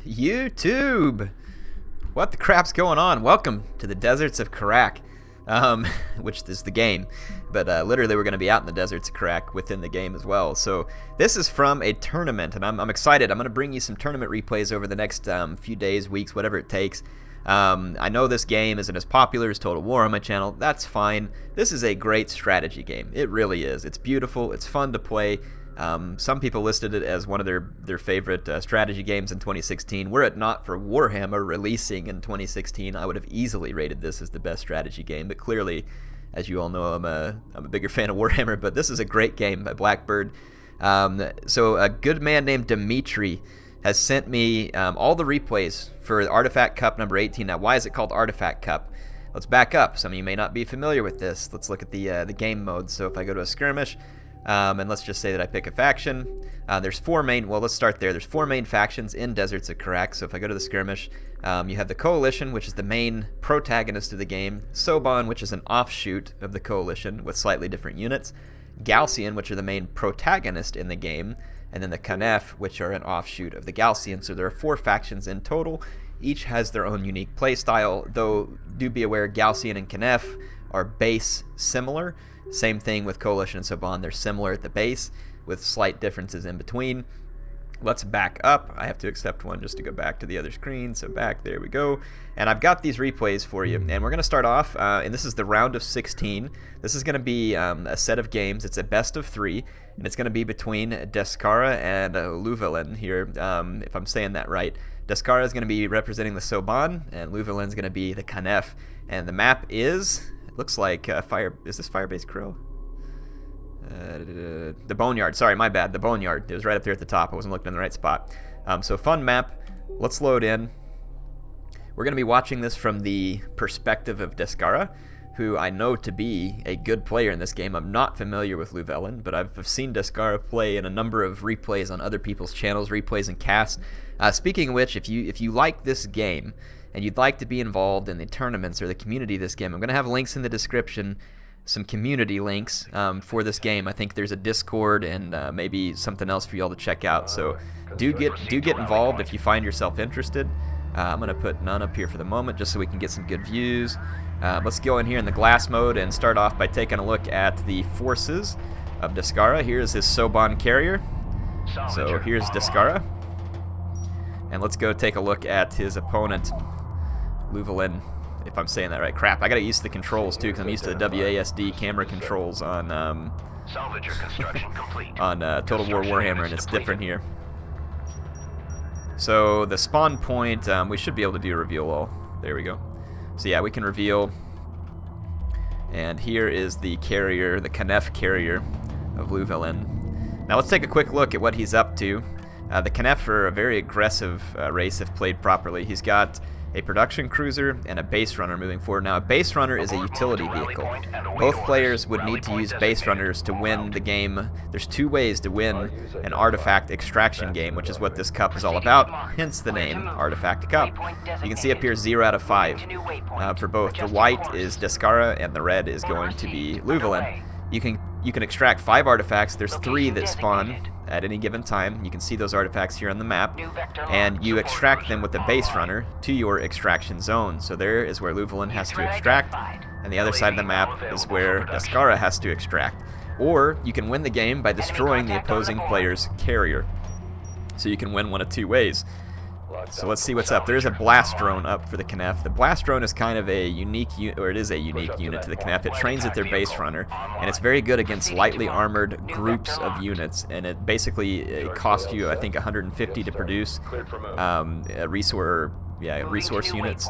YouTube! What the crap's going on? Welcome to the deserts of Kharak, which is the game, but literally we're going to be out in the deserts of Kharak within the game as well. So this is from a tournament, and I'm excited. I'm going to bring you some tournament replays over the next few days, weeks, whatever it takes. I know this game isn't as popular as Total War on my channel. That's fine. This is a great strategy game. It really is. It's beautiful. It's fun to play. Some people listed it as one of their favorite strategy games in 2016. Were it not for Warhammer releasing in 2016, I would have easily rated this as the best strategy game. But clearly, as you all know, I'm a bigger fan of Warhammer. But this is a great game by Blackbird. So a good man named Dimitri has sent me all the replays for Artifact Cup number 18. Now, why is it called Artifact Cup? Let's back up. Some of you may not be familiar with this. Let's look at the game modes. So if I go to a skirmish, and let's just say that I pick a faction. There's four main, well, let's start there. There's four main factions in Deserts of Kharak. So if I go to the skirmish, you have the Coalition, which is the main protagonist of the game. Soban, which is an offshoot of the Coalition with slightly different units. Galcian, which are the main protagonist in the game. And then the Knef, which are an offshoot of the Galcian. So there are four factions in total. Each has their own unique playstyle, though do be aware Galcian and Knef are base similar. Same thing with Coalition and Soban. They're similar at the base with slight differences in between. Let's back up. I have to accept one just to go back to the other screen. So back, there we go. And I've got these replays for you. And we're going to start off, and this is the round of 16. This is going to be a set of games. It's a best of 3, and it's going to be between Descara and Louvellan here, if I'm saying that right. Descara is going to be representing the Soban, and Louvellan is going to be the Knef. And the map is, it looks like is this Firebase Krill? The Boneyard, sorry, my bad, the Boneyard. It was right up there at the top. I wasn't looking in the right spot. So fun map. Let's load in. We're going to be watching this from the perspective of Descara, who I know to be a good player in this game. I'm not familiar with Louvellan, but I've seen Descara play in a number of replays on other people's channels, replays and casts. Speaking of which, if you like this game and you'd like to be involved in the tournaments or the community of this game, I'm going to have links in the description, some community links for this game. I think there's a Discord and maybe something else for y'all to check out. So do get involved if you find yourself interested. I'm going to put none up here for the moment just so we can get some good views. Let's go in here in the glass mode and start off by taking a look at the forces of Descara. Here's his Soban carrier. So here's Descara. And let's go take a look at his opponent, Louvellan, if I'm saying that right. Crap, I got to use the controls too because I'm used to the WASD camera controls on Total War Warhammer, and it's different here. So the spawn point, we should be able to do a reveal all. There we go. So yeah, we can reveal. And here is the carrier, the Knef carrier of Louvellan. Now let's take a quick look at what he's up to. The Knef are a very aggressive race if played properly. He's got a production cruiser and a base runner moving forward. Now a base runner is a utility vehicle. Both players would need to use base runners to win the game. There's two ways to win an artifact extraction game, which is what this cup is all about, hence the name Artifact Cup. You can see up here 0 out of 5 for both. The white is Descara and the red is going to be Louvellan. You can extract 5 artifacts. There's 3 that spawn at any given time. You can see those artifacts here on the map, and you extract them with the base runner to your extraction zone. So there is where Louvellan has to extract, and the other side of the map is where Descara has to extract. Or you can win the game by destroying the opposing player's carrier. So you can win one of 2 ways. So let's see what's up. There's a blast drone up for the Knef. The blast drone is kind of a unique unit, or it is a unique unit to the Knef. It trains at their base runner, and it's very good against lightly armored groups of units. And it basically costs you, I think, 150 to produce resource units.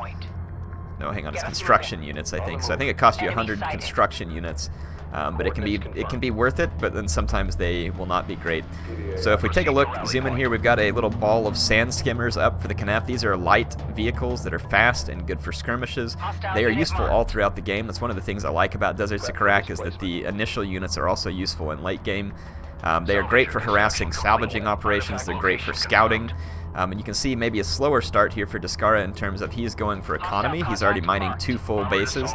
No, hang on, it's construction units, I think. So I think it costs you 100 construction units. But it can be worth it, but then sometimes they will not be great. So if we take a look, zoom in here, we've got a little ball of sand skimmers up for the Knef. These are light vehicles that are fast and good for skirmishes. They are useful all throughout the game. That's one of the things I like about Deserts of Kharak, is that the initial units are also useful in late game. They are great for harassing salvaging operations. They're great for scouting. And you can see maybe a slower start here for Descara in terms of he's going for economy. He's already mining 2 full bases.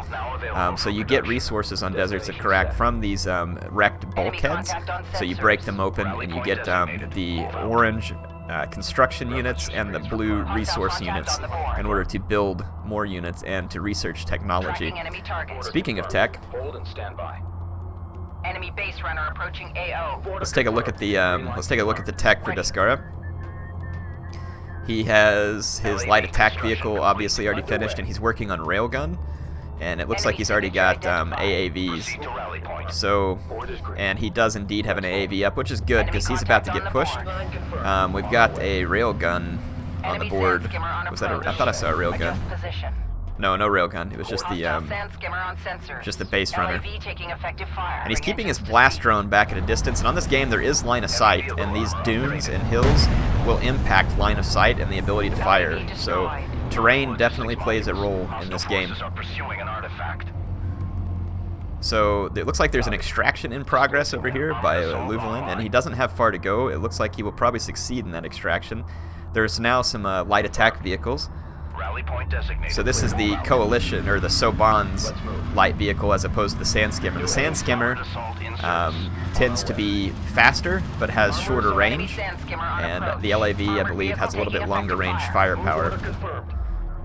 So you get resources on Deserts of Kharak from these wrecked bulkheads. So you break them open and you get the orange construction units and the blue resource units in order to build more units and to research technology. Speaking of tech, Enemy base runner approaching AO. let's take a look at the tech for Descara. He has his light attack vehicle obviously already finished, and he's working on railgun. And it looks like he's already got AAVs. So, and he does indeed have an AAV up, which is good because he's about to get pushed. We've got a railgun on the board. Was that I thought I saw a railgun. No railgun. It was just the base runner. And he's keeping his blast drone back at a distance. And on this game, there is line of sight, and these dunes and hills will impact line of sight and the ability to fire. So terrain definitely plays a role in this game. So it looks like there's an extraction in progress over here by Louvellan, and he doesn't have far to go. It looks like he will probably succeed in that extraction. There's now some light attack vehicles. So this is the Coalition, or the Soban's light vehicle, as opposed to the Sand Skimmer. The Sand Skimmer tends to be faster, but has shorter range, and the LAV, I believe, has a little bit longer range firepower.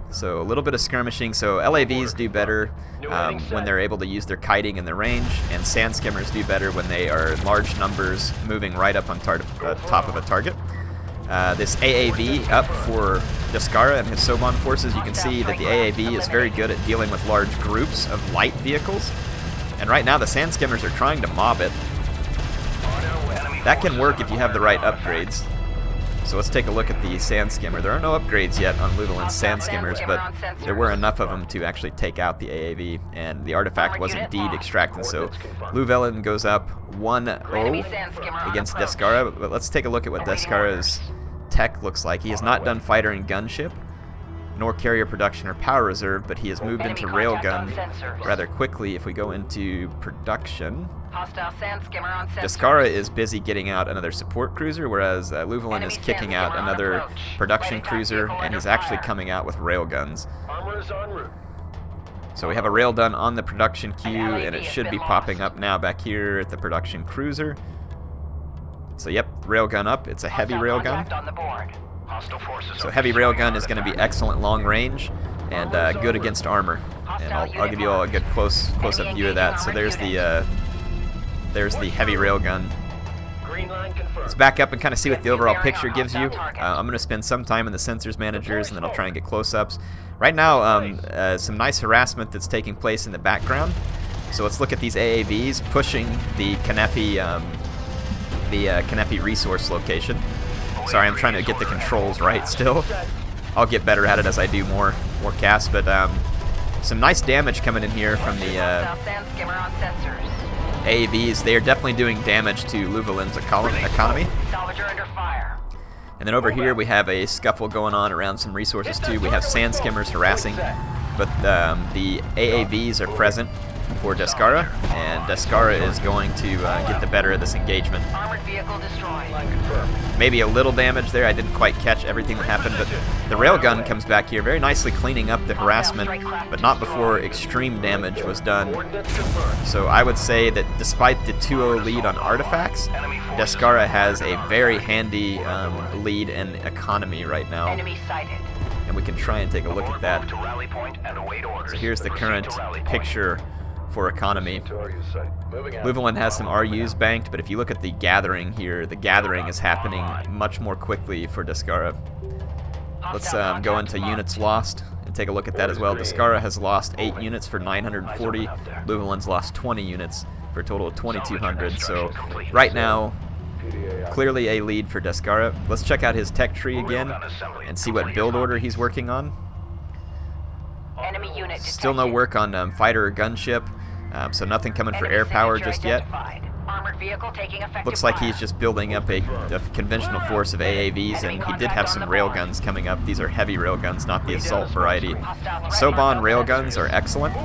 So a little bit of skirmishing. So LAVs do better when they're able to use their kiting in their range, and Sand Skimmers do better when they are in large numbers moving right up on top of a target. This AAV up for Descara and his Soban forces. You can see that the AAV is very good at dealing with large groups of light vehicles. And right now the Sand Skimmers are trying to mob it. That can work if you have the right upgrades. So let's take a look at the Sand Skimmer. There are no upgrades yet on Louvellan's Sand Skimmers, but there were enough of them to actually take out the AAV, and the artifact was indeed extracted. So Louvellan goes up 1-0 against Descara, but let's take a look at what Descara's tech looks like. He has not done fighter and gunship, nor carrier production or power reserve, but he has moved into railgun rather quickly. If we go into production, Descara is busy getting out another support cruiser, whereas Louvellan is kicking out another production cruiser, and he's actually coming out with railguns. So we have a railgun on the production queue, and it should be popping up now back here at the production cruiser. So yep, railgun up. It's a heavy railgun. So heavy railgun is going to be excellent long range and good against armor. And I'll give you all a good close-up view of that. So there's the heavy railgun. Let's back up and kind of see what the overall picture gives you. I'm going to spend some time in the sensors managers, and then I'll try and get close-ups. Right now, some nice harassment that's taking place in the background. So let's look at these AAVs pushing the Knefi resource location. Sorry, I'm trying to get the controls right still. I'll get better at it as I do more casts, but some nice damage coming in here from the AAVs. They are definitely doing damage to Louvellan's economy. And then over here we have a scuffle going on around some resources too. We have Sand Skimmers harassing, but the AAVs are present for Descara, and Descara is going to get the better of this engagement. Maybe a little damage there. I didn't quite catch everything that happened, but the railgun comes back here very nicely, cleaning up the harassment, but not before extreme damage was done. So I would say that despite the 2-0 lead on artifacts, Descara has a very handy lead in economy right now. And we can try and take a look at that. So here's the current picture for economy. Louvellan has some RUs banked, but if you look at the gathering here, the gathering is happening much more quickly for Descara. Let's go into units lost and take a look at that as well. Descara has lost 8 units for 940. Louvellan's lost 20 units for a total of 2,200. So right now, clearly a lead for Descara. Let's check out his tech tree again and see what build order he's working on. Still no work on fighter or gunship, so nothing coming for air power just yet. Looks like he's just building up a conventional force of AAVs, and he did have some railguns coming up. These are heavy railguns, not the assault variety. Soban railguns are excellent.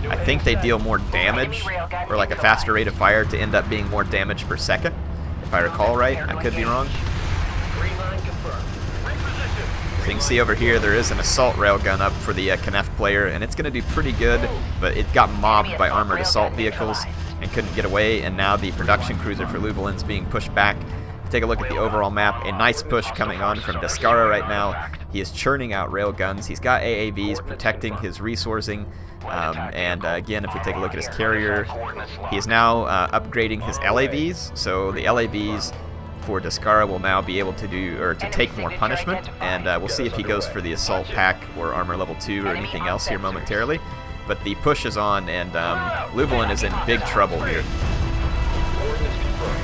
I think they deal more damage, or like a faster rate of fire to end up being more damage per second, if I recall right. I could be wrong. So you can see over here there is an assault railgun up for the Knef player, and it's going to do pretty good, but it got mobbed by armored assault vehicles and couldn't get away, and now the production cruiser for Louvellan's being pushed back take a look at the overall map, a nice push coming on from Descara right now. He is churning out railguns. He's got AAVs protecting his resourcing. And again, if we take a look at his carrier, he is now upgrading his LAVs. So the LAVs for Descara will now be able to do, or to take more punishment. And we'll see if he goes for the assault pack or armor level 2 or anything else here momentarily. But the push is on, and Louvellan is in big trouble here.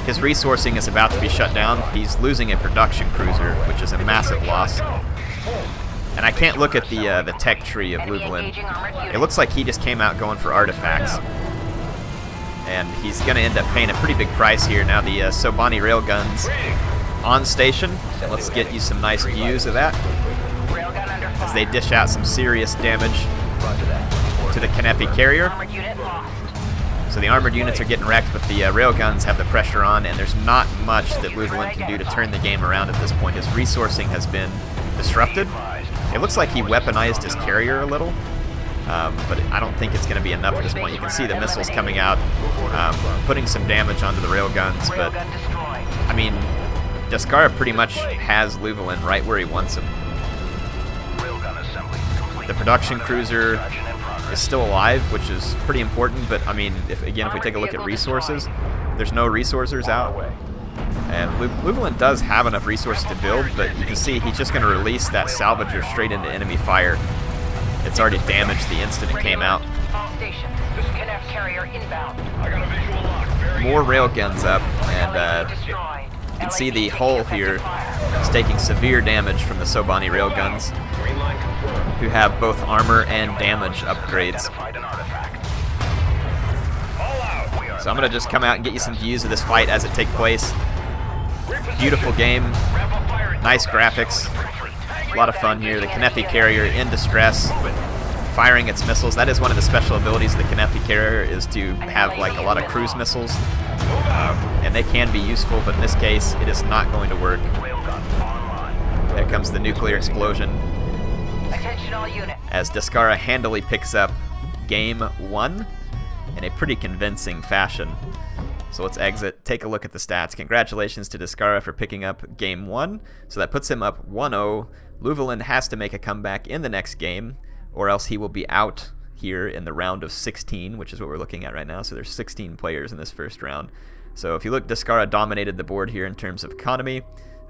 His resourcing is about to be shut down. He's losing a production cruiser, which is a massive loss. And I can't look at the tech tree of Louvellan. It looks like he just came out going for artifacts. And he's going to end up paying a pretty big price here. Now the Sobani railguns on station. And let's get you some nice views of that as they dish out some serious damage to the Khanefi carrier. So the armored units are getting wrecked, but the railguns have the pressure on, and there's not much that Louvellan can do to turn the game around at this point. His resourcing has been disrupted. It looks like he weaponized his carrier a little, but I don't think it's going to be enough at this point. You can see the missiles coming out, putting some damage onto the railguns, but I mean, Descara pretty much has Louvellan right where he wants him. The production cruiser is still alive, which is pretty important, but I mean, if we take a look at resources, there's no resourcers out. And Louvellan does have enough resources to build, but you can see he's just going to release that salvager straight into enemy fire. It's already damaged the instant it came out. More railguns up, and you can see the hull here is taking severe damage from the Sobani railguns, who have both armor and damage upgrades. So I'm going to just come out and get you some views of this fight as it takes place. Beautiful game, nice graphics, a lot of fun here. The Khanefi carrier in distress, firing its missiles. That is one of the special abilities of the Khanefi carrier, is to have like a lot of cruise missiles, and they can be useful, but in this case it is not going to work. There comes the nuclear explosion as Descara handily picks up game 1 in a pretty convincing fashion. So let's exit, take a look at the stats. Congratulations to Descara for picking up game 1. So that puts him up 1-0. Louvellan has to make a comeback in the next game, or else he will be out here in the round of 16, which is what we're looking at right now. So there's 16 players in this first round. So if you look, Descara dominated the board here in terms of economy.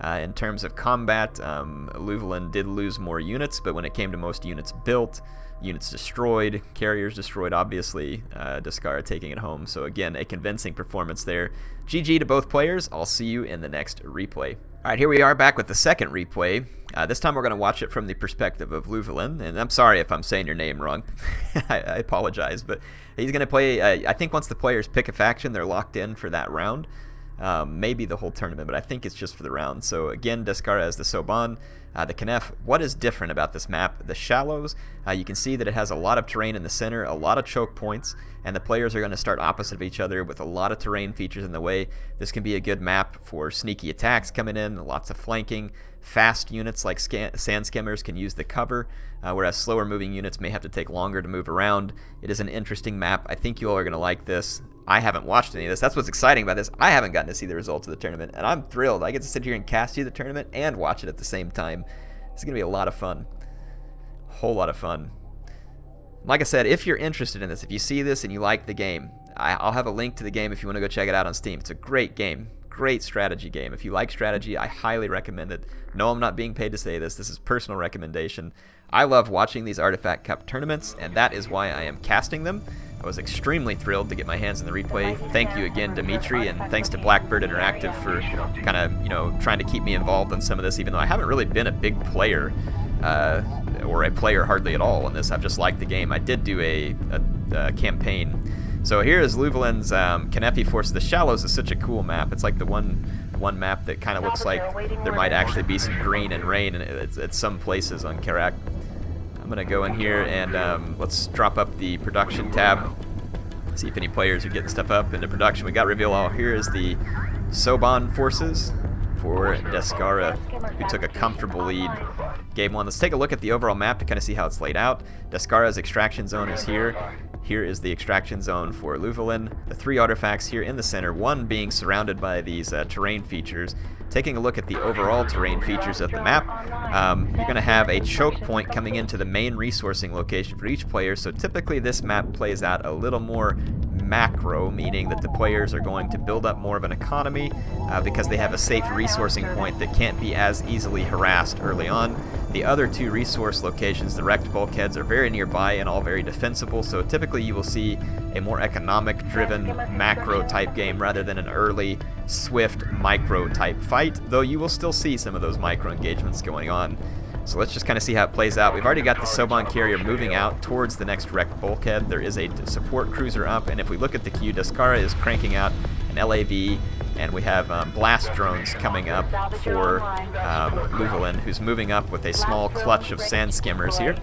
In terms of combat, Louvellan did lose more units, but when it came to most units built, units destroyed, carriers destroyed, obviously, Descara taking it home. So again, a convincing performance there. GG to both players. I'll see you in the next replay. All right, here we are back with the second replay. This time we're going to watch it from the perspective of Louvellan, and I'm sorry if I'm saying your name wrong. I apologize, but he's going to play, I think once the players pick a faction, they're locked in for that round. Maybe the whole tournament, but I think it's just for the round. So again, Descara as the Soban, the Khanef. What is different about this map? The shallows, you can see that it has a lot of terrain in the center, a lot of choke points, and the players are going to start opposite of each other with a lot of terrain features in the way. This can be a good map for sneaky attacks coming in, lots of flanking. Fast units like sand skimmers can use the cover, whereas slower moving units may have to take longer to move around. It is an interesting map. I think you all are going to like this. I haven't watched any of this. That's what's exciting about this. I haven't gotten to see the results of the tournament, and I'm thrilled. I get to sit here and cast you the tournament and watch it at the same time. It's going to be a lot of fun. A whole lot of fun. Like I said, if you're interested in this, if you see this and you like the game, I'll have a link to the game if you want to go check it out on Steam. It's a great game. Great strategy game. If you like strategy, I highly recommend it. No, I'm not being paid to say this. This is personal recommendation. I love watching these Artifact Cup tournaments, and that is why I am casting them. I was extremely thrilled to get my hands in the replay. Thank you again, Dimitri, and thanks to Blackbird Interactive for kind of, trying to keep me involved in some of this, even though I haven't really been a big player, or a player hardly at all in this. I've just liked the game. I did do a campaign. So here is Louvellan's Khanefi Force. The Shallows is such a cool map. It's like the one map that kind of looks like there might actually be some green and rain at some places on Kharak. I'm going to go in here and let's drop up the production tab, see if any players are getting stuff up into production. We got reveal all. Here is the Soban forces for Descara, who took a comfortable lead game 1. Let's take a look at the overall map to kind of see how it's laid out. Descara's extraction zone is here. Here is the extraction zone for Louvellan. The 3 artifacts here in the center, one being surrounded by these terrain features. taking a look at the overall terrain features of the map, you're going to have a choke point coming into the main resourcing location for each player. So typically this map plays out a little more macro, meaning that the players are going to build up more of an economy because they have a safe resourcing point that can't be as easily harassed early on. The other two resource locations, the wrecked bulkheads, are very nearby and all very defensible, so typically you will see a more economic-driven macro-type game rather than an early, swift, micro-type fight, though you will still see some of those micro-engagements going on. So let's just kind of see how it plays out. We've already got the Soban carrier moving out towards the next wrecked bulkhead. There is a support cruiser up, and if we look at the queue, Descara is cranking out an LAV, and we have blast drones coming up for Louvellan, who's moving up with a small clutch of sand skimmers here.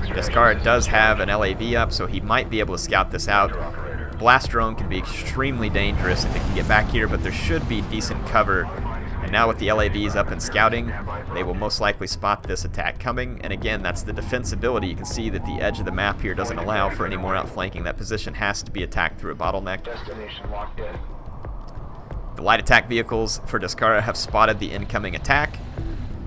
Descara does have an LAV up, so he might be able to scout this out. Blast drone can be extremely dangerous if it can get back here, but there should be decent cover. And now with the LAVs up and scouting, they will most likely spot this attack coming. And again, that's the defensibility. You can see that the edge of the map here doesn't allow for any more outflanking. That position has to be attacked through a bottleneck. The light attack vehicles for Descara have spotted the incoming attack,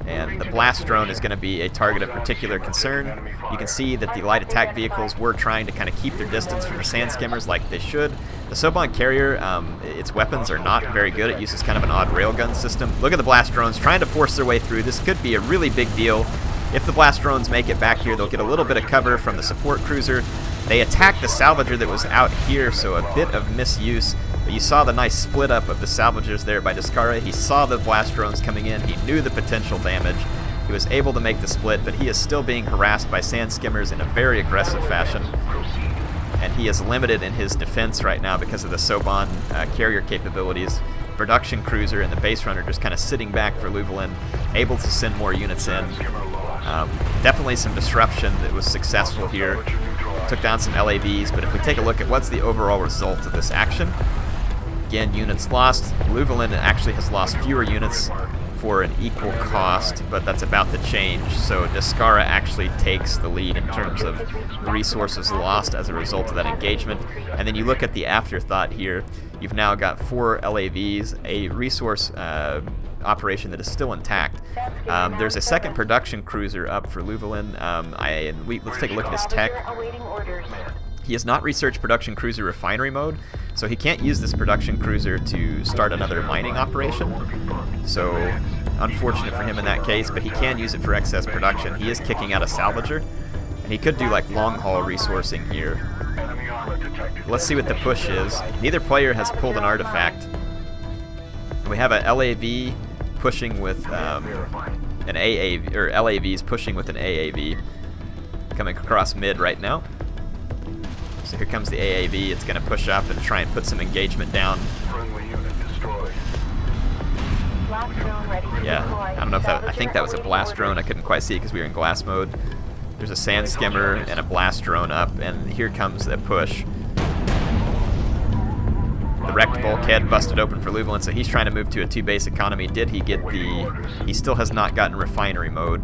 and the blast drone is going to be a target of particular concern. You can see that the light attack vehicles were trying to kind of keep their distance from the sand skimmers like they should. The Soban carrier, its weapons are not very good. It uses kind of an odd railgun system. Look at the blast drones trying to force their way through. This could be a really big deal. If the blast drones make it back here, they'll get a little bit of cover from the support cruiser. They attacked the salvager that was out here, so a bit of misuse. But you saw the nice split up of the salvagers there by Descara. He saw the blast drones coming in. He knew the potential damage. He was able to make the split, but he is still being harassed by sand skimmers in a very aggressive fashion. And he is limited in his defense right now because of the Soban carrier capabilities. Production cruiser and the base runner just kind of sitting back for Louvellan, able to send more units in. Definitely some disruption that was successful here. Took down some LAVs, but if we take a look at what's the overall result of this action, again, units lost. Louvellan actually has lost fewer units for an equal cost, but that's about to change. So Descara actually takes the lead in terms of resources lost as a result of that engagement. And then you look at the afterthought here. You've now got 4 LAVs, a resource operation that is still intact. There's a second production cruiser up for Louvellan. Let's take a look at his tech. He has not researched production cruiser refinery mode, so he can't use this production cruiser to start another mining operation. So unfortunate for him in that case, but he can use it for excess production. He is kicking out a salvager, and he could do like long haul resourcing here. Let's see what the push is. Neither player has pulled an artifact. We have a LAV pushing with an AAV, or LAVs pushing with an AAV coming across mid right now. So here comes the AAV. It's going to push up and try and put some engagement down. Yeah, I don't know if that, I think that was a blast drone. I couldn't quite see it because we were in glass mode. There's a sand skimmer and a blast drone up, and here comes the push. The wrecked bulkhead busted open for Louvellan, so he's trying to move to a 2-base economy. Did he get the... He still has not gotten refinery mode.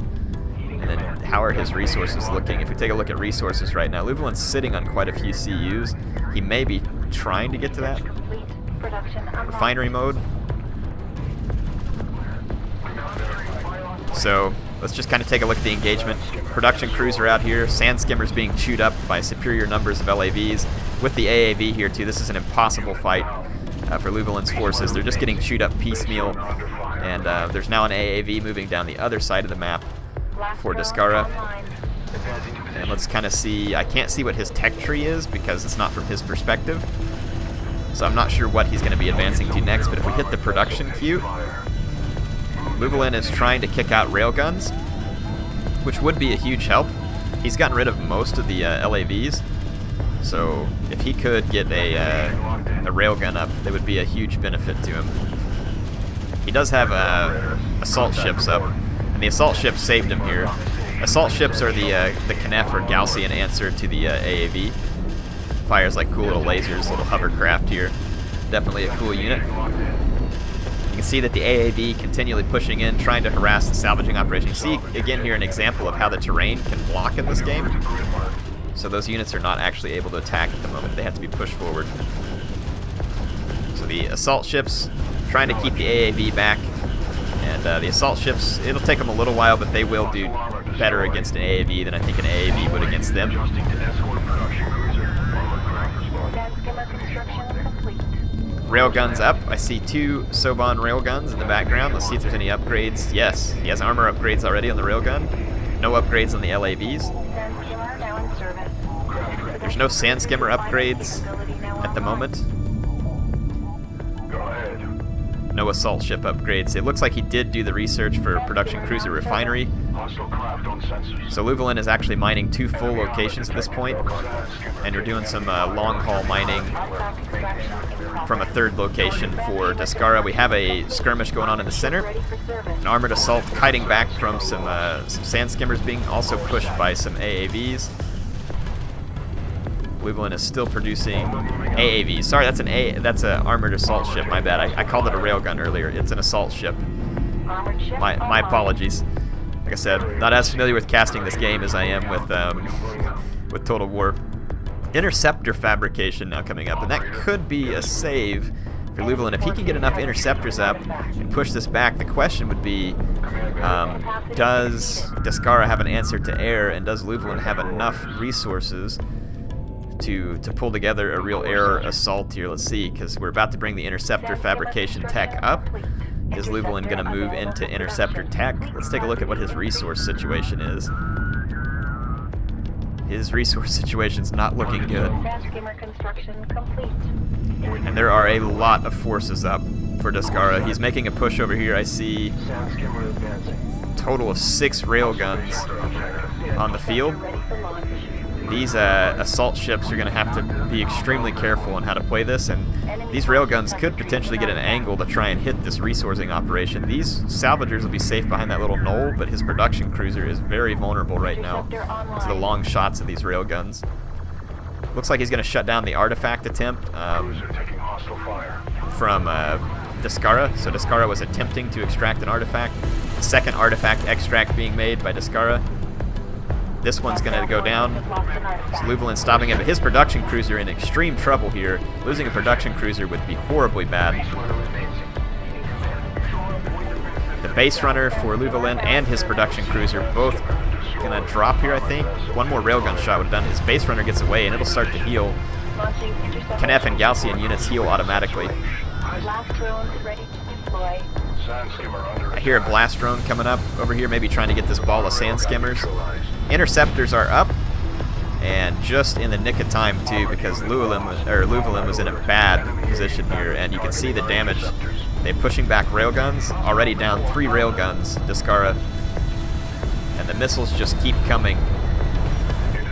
And then how are his resources looking? If we take a look at resources right now, Louvellan's sitting on quite a few CUs. He may be trying to get to that. Refinery mode. So let's just kind of take a look at the engagement. Production cruiser out here. Sand skimmers being chewed up by superior numbers of LAVs. With the AAV here too, this is an impossible fight for Louvellan's forces. They're just getting chewed up piecemeal. And there's now an AAV moving down the other side of the map for Descara. And let's kind of see, I can't see what his tech tree is because it's not from his perspective. So I'm not sure what he's going to be advancing to next, but if we hit the production queue, Louvellan is trying to kick out railguns, which would be a huge help. He's gotten rid of most of the LAVs, so if he could get a railgun up, that would be a huge benefit to him. He does have assault ships up, and the assault ships saved him here. Assault ships are the Kneff or Gaussian answer to the AAV. Fires like cool little lasers, little hovercraft here. Definitely a cool unit. You can see that the AAV continually pushing in, trying to harass the salvaging operation. You see, again here, an example of how the terrain can block in this game. So those units are not actually able to attack at the moment. They have to be pushed forward. So the assault ships trying to keep the AAV back. And the assault ships, it'll take them a little while, but they will do better against an AAV than I think an AAV would against them. Railguns up. I see 2 Soban railguns in the background. Let's see if there's any upgrades. Yes, he has armor upgrades already on the railgun. No upgrades on the LAVs. There's no sand skimmer upgrades at the moment. No assault ship upgrades. It looks like he did do the research for production cruiser refinery. So Louvellan is actually mining 2 full locations at this point, and you're doing some long haul mining from a 3rd location for Descara. We have a skirmish going on in the center. An armored assault kiting back from some sand skimmers being also pushed by some AAVs. Louvellan is still producing AAVs. Sorry, that's an armored assault ship. My bad. I called it a railgun earlier. It's an assault ship. My apologies. Like I said, not as familiar with casting this game as I am with Total War. Interceptor fabrication now coming up, and that could be a save for Louvellan. If he can get enough interceptors up and push this back, the question would be, does Descara have an answer to air, and does Louvellan have enough resources to pull together a real air assault here? Let's see, because we're about to bring the interceptor fabrication tech up. Is Louvellan going to move into interceptor tech? Let's take a look at what his resource situation is. His resource situation's not looking good. And there are a lot of forces up for Descara. He's making a push over here. I see a total of 6 railguns on the field. These assault ships are going to have to be extremely careful on how to play this, and these railguns could potentially get an angle to try and hit this resourcing operation. These salvagers will be safe behind that little knoll, but his production cruiser is very vulnerable right now to the long shots of these railguns. Looks like he's going to shut down the artifact attempt from Descara. So Descara was attempting to extract an artifact. The second artifact extract being made by Descara. This one's going to go down. So Louvellan stopping it, but his production cruiser in extreme trouble here. Losing a production cruiser would be horribly bad. The base runner for Louvellan and his production cruiser both going to drop here, I think. One more railgun shot would have done. His base runner gets away, and it'll start to heal. Knef and Gaussian units heal automatically. I hear a blast drone coming up over here, maybe trying to get this ball of sand skimmers. Interceptors are up, and just in the nick of time too, because Louvellan was in a bad position here, and you can see the damage. They're pushing back railguns, already down 3 railguns, Descara, and the missiles just keep coming.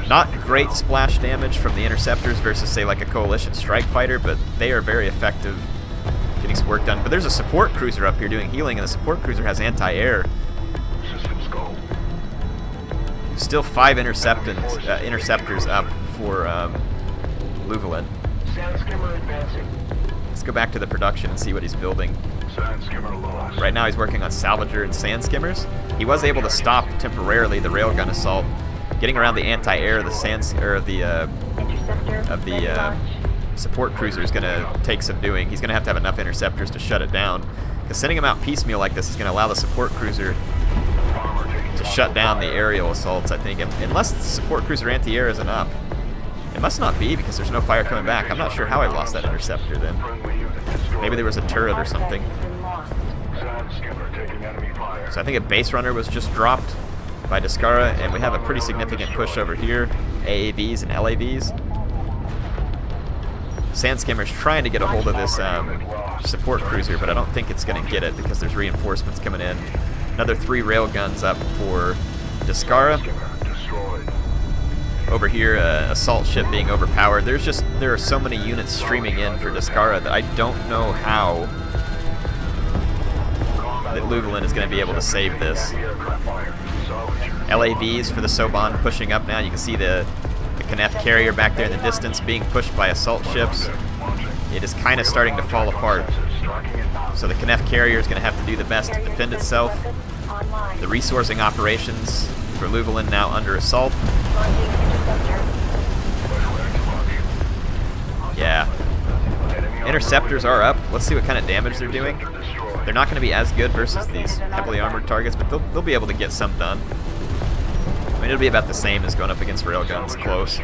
Not great splash damage from the interceptors versus, say, like a coalition strike fighter, but they are very effective getting some work done. But there's a support cruiser up here doing healing, and the support cruiser has anti-air. Still 5 interceptors up for Louvellan. Let's go back to the production and see what he's building. Right now he's working on salvager and sand skimmers. He was able to stop temporarily the railgun assault. Getting around the anti-air of the support cruiser is going to take some doing. He's going to have enough interceptors to shut it down. Because sending him out piecemeal like this is going to allow the support cruiser to shut down the aerial assaults, I think. Unless the support cruiser anti-air isn't up. It must not be, because there's no fire coming back. I'm not sure how I lost that interceptor then. Maybe there was a turret or something. So I think a base runner was just dropped by Descara, and we have a pretty significant push over here. AAVs and LAVs. Sand skimmer's trying to get a hold of this support cruiser, but I don't think it's going to get it because there's reinforcements coming in. Another 3 railguns up for Descara. Over here, assault ship being overpowered. There are so many units streaming in for Descara that I don't know how that Louvellan is going to be able to save this. LAVs for the Soban pushing up now. You can see the Knef carrier back there in the distance being pushed by assault ships. It is kind of starting to fall apart. So the Knef carrier is going to have to do the best to defend itself. The resourcing operations for Louvellan now under assault. Yeah. Interceptors are up. Let's see what kind of damage they're doing. They're not going to be as good versus these heavily armored targets, but they'll be able to get some done. I mean, it'll be about the same as going up against railguns close.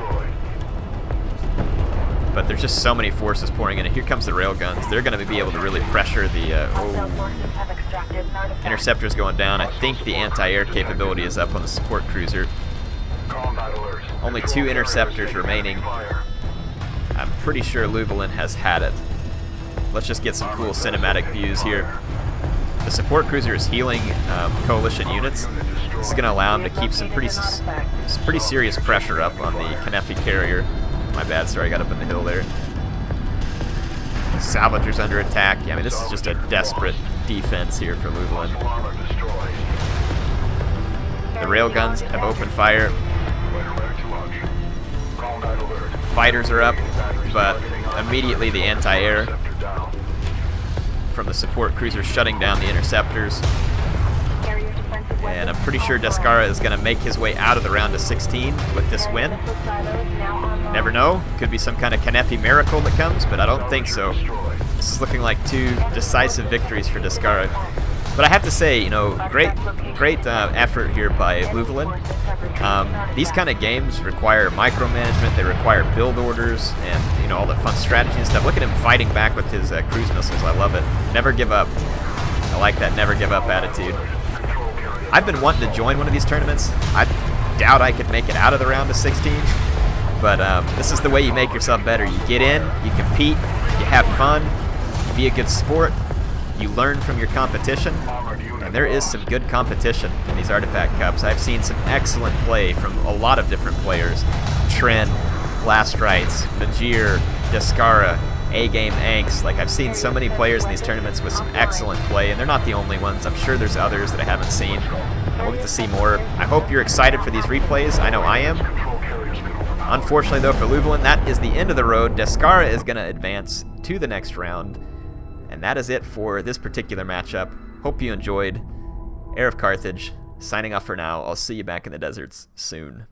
But there's just so many forces pouring in, and here comes the railguns. They're going to be able to really pressure the... Interceptors going down. I think the anti-air capability is up on the support cruiser. Only 2 interceptors remaining. I'm pretty sure Louvellan has had it. Let's just get some cool cinematic views here. The support cruiser is healing coalition units. This is going to allow them to keep some pretty serious pressure up on the Knefi carrier. My bad, sorry, I got up in the hill there. Salvagers under attack. Yeah, I mean, this is just a desperate defense here for Louvellan. The railguns have opened fire. Fighters are up, but immediately the anti-air from the support cruiser shutting down the interceptors. And I'm pretty sure Descara is going to make his way out of the round of 16 with this win. Never know. Could be some kind of Knefi miracle that comes, but I don't think so. This is looking like 2 decisive victories for Descara. But I have to say, you know, great effort here by Louvellan. These kind of games require micromanagement. They require build orders and, you know, all the fun strategy and stuff. Look at him fighting back with his cruise missiles. I love it. Never give up. I like that never give up attitude. I've been wanting to join one of these tournaments. I doubt I could make it out of the round of 16. But this is the way you make yourself better. You get in, you compete, you have fun, you be a good sport, you learn from your competition, and there is some good competition in these Artifact Cups. I've seen some excellent play from a lot of different players. Trent, Last Rites, Majir, Descara, A-Game Angst. Like, I've seen so many players in these tournaments with some excellent play, and they're not the only ones. I'm sure there's others that I haven't seen, and we'll get to see more. I hope you're excited for these replays. I know I am. Unfortunately, though, for Louvellan, that is the end of the road. Descara is going to advance to the next round. And that is it for this particular matchup. Hope you enjoyed. HeirofCarthage, signing off for now. I'll see you back in the deserts soon.